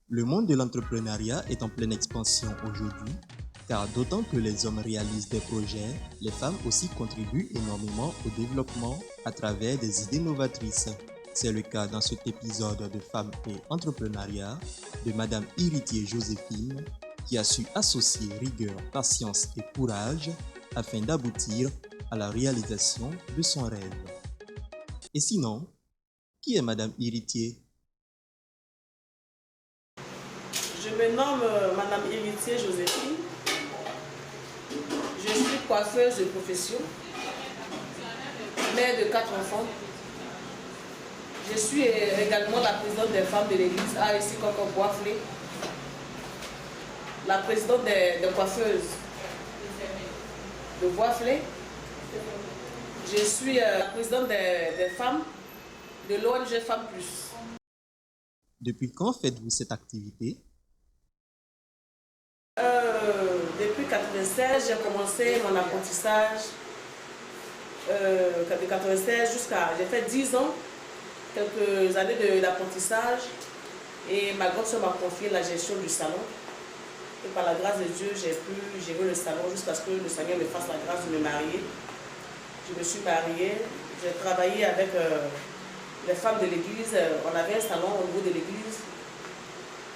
Le monde de l'entrepreneuriat est en pleine expansion aujourd'hui, car d'autant que les hommes réalisent des projets, les femmes aussi contribuent énormément au développement à travers des idées novatrices. C'est le cas dans cet épisode de Femmes et Entrepreneuriat de Madame Iritier Joséphine, qui a su associer rigueur, patience et courage afin d'aboutir à la réalisation de son rêve. Et sinon, qui est Madame Iritier? Je me nomme Madame Iritier Joséphine. Je suis coiffeuse de profession, mère de 4 enfants. Je suis également la présidente des femmes de l'église A.I.C. Coco Boisflé, la présidente des coiffeuses de Boisflé. Je suis la présidente des femmes de l'ONG Femmes Plus. Depuis quand faites-vous cette activité? Depuis 1996, j'ai commencé mon apprentissage. De 1996 jusqu'à... J'ai fait 10 ans, quelques années d'apprentissage. Et ma grande soeur m'a confié la gestion du salon. Et par la grâce de Dieu, j'ai pu gérer le salon jusqu'à ce que le Seigneur me fasse la grâce de me marier. Je me suis mariée. J'ai travaillé avec les femmes de l'église. On avait un salon au niveau de l'église.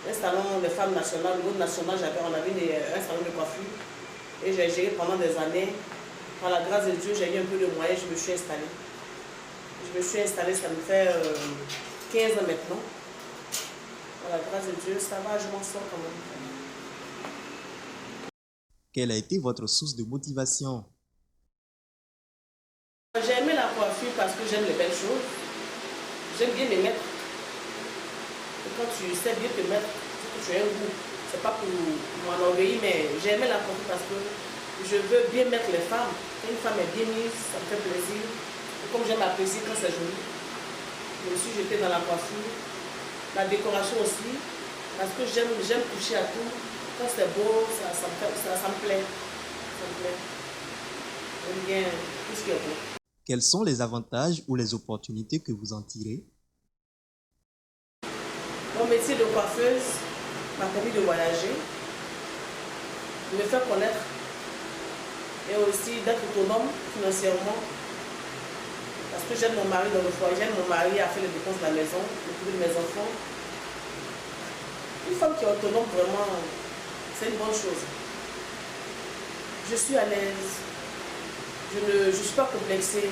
Un salon de femmes nationales, au niveau national, on avait un salon de coiffure et j'ai géré pendant des années. Par la grâce de Dieu, j'ai eu un peu de moyens, je me suis installée. Ça me fait 15 ans maintenant. Par la grâce de Dieu, ça va, je m'en sors quand même. Quelle a été votre source de motivation? J'ai aimé la coiffure parce que j'aime les belles choses. J'aime bien les mettre. Et quand tu sais bien te mettre, tu as un goût. C'est pas pour m'enorgueillir, mais j'ai aimé la coiffure parce que je veux bien mettre les femmes. Quand une femme est bien mise, ça me fait plaisir. Et comme j'aime apprécier quand c'est joli, je me suis jetée dans la coiffure. La décoration aussi, parce que j'aime toucher à tout. Quand c'est beau, ça me plaît. Ça me plaît. J'aime bien tout ce qui est beau. Quels sont les avantages ou les opportunités que vous en tirez? Mon métier de coiffeuse m'a permis de voyager, de me faire connaître et aussi d'être autonome financièrement. Parce que j'aime mon mari dans le foyer, j'aime mon mari à faire les dépenses de la maison, le de mes enfants. Une femme qui est autonome, vraiment, c'est une bonne chose. Je suis à l'aise, je ne suis pas complexée.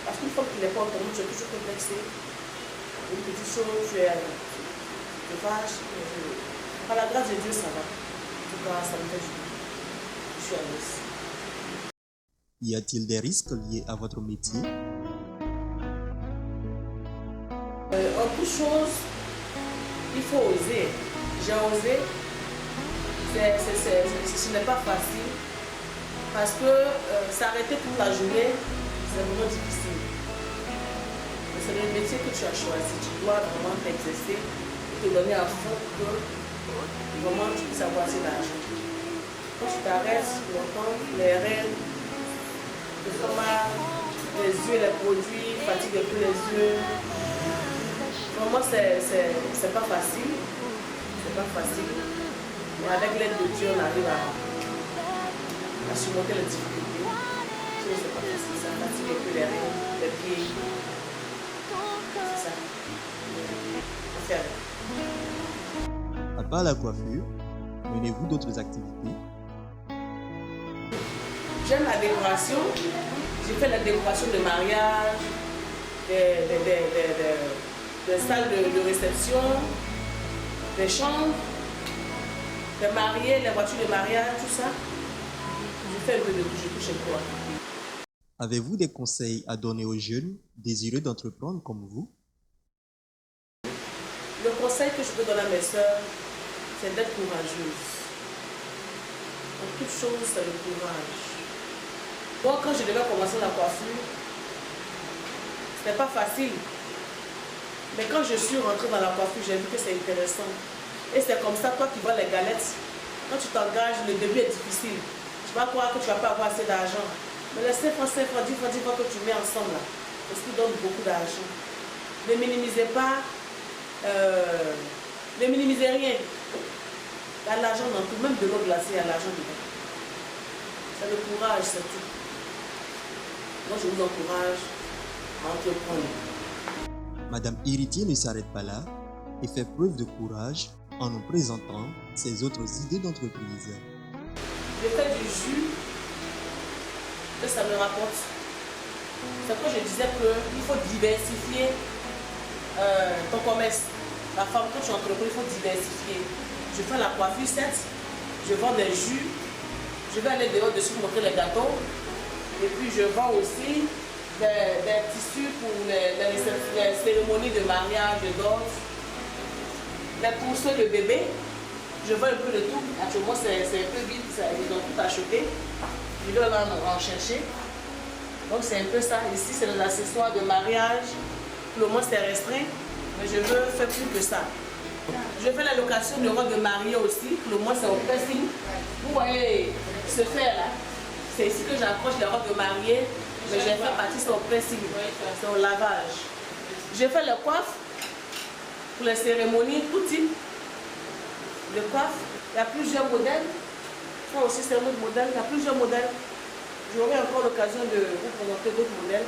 Parce qu'une femme qui n'est pas autonome, tu es toujours complexée. Une petite chose, tu es vache. Par la grâce de Dieu, ça va. En tout cas, ça me fait du bien. Je suis à l'aise. Y a-t-il des risques liés à votre métier? Beaucoup de choses, il faut oser. J'ai osé. Ce n'est pas facile. Parce que s'arrêter toute la journée, c'est vraiment difficile. C'est le métier que tu as choisi. Tu dois vraiment t'exercer, te donner à fond pour que vraiment tu puisses avoir assez d'argent. Quand tu t'arrêtes longtemps, les rêves, le fromage, les yeux, les produits, fatiguent un peu les yeux. Vraiment, c'est pas facile. C'est pas facile. Mais avec l'aide de Dieu, on arrive à surmonter les difficultés. C'est pas facile. Ça fatigue un peu les reins, les pieds. C'est ça. On fait avec. À part la coiffure, menez-vous d'autres activités? J'aime la décoration. J'ai fait la décoration de mariage, des salles de réception, des chambres, des mariés, les voitures de mariage, tout ça. Je fais un peu de tout, je touche quoi. Avez-vous des conseils à donner aux jeunes désireux d'entreprendre comme vous? Le conseil que je peux donner à mes soeurs, c'est d'être courageuse. En toute chose, c'est le courage. Moi, quand je devais commencer la coiffure, ce n'était pas facile. Mais quand je suis rentrée dans la coiffure, j'ai vu que c'est intéressant. Et c'est comme ça, toi qui vois les galettes, quand tu t'engages, le début est difficile. Tu vas croire que tu ne vas pas avoir assez d'argent. Mais les 5 francs, 10 francs que tu mets ensemble, là, parce qu'ils donnent beaucoup d'argent. Ne minimisez pas Ne minimisez rien. Il y a l'argent dans tout, même de l'eau glacée, il y a l'argent dedans. C'est le courage, c'est tout. Moi, je vous encourage à entreprendre. Madame Héritier ne s'arrête pas là et fait preuve de courage en nous présentant ses autres idées d'entreprise. Je fais du jus que ça me rapporte. C'est pourquoi je disais qu'il faut diversifier ton commerce. La femme, quand tu entreprends, il faut diversifier. Je fais la coiffure, certes, je vends des jus, je vais aller dehors dessus montrer les gâteaux. Et puis je vends aussi des tissus pour les cérémonies de mariage, de danse, les pousseux de bébé. Je vends un peu de tout. Actuellement, c'est un peu vite, ils ont tout acheté. Je dois en chercher. Donc c'est un peu ça. Ici, c'est des accessoires de mariage. Pour le moment, c'est restreint, mais je veux faire plus que ça. Je fais la location de robes de mariée aussi. Pour le moment, c'est au pressing. Vous voyez ce fer-là. C'est ici que j'accroche les robes de mariée. Mais j'ai fait partie, c'est au pressing. C'est au lavage. Je fais le coiffe pour les cérémonies, tout type de coiffe. Il y a plusieurs modèles. Ça aussi, c'est un autre modèle. Il y a plusieurs modèles. J'aurai encore l'occasion de vous présenter d'autres modèles.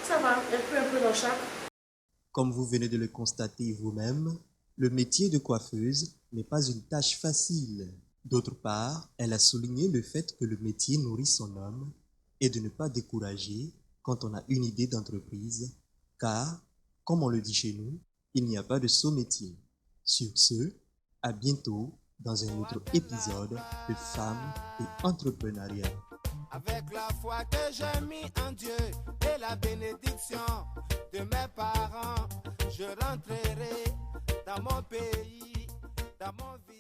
Ça va, un peu dans chaque. Comme vous venez de le constater vous-même, le métier de coiffeuse n'est pas une tâche facile. D'autre part, elle a souligné le fait que le métier nourrit son homme et de ne pas décourager quand on a une idée d'entreprise, car, comme on le dit chez nous, il n'y a pas de sot métier. Sur ce, à bientôt dans un autre épisode de Femmes et Entrepreneuriat. Avec la foi que j'ai mis en Dieu et la bénédiction de mes parents, je rentrerai dans mon pays, dans mon village.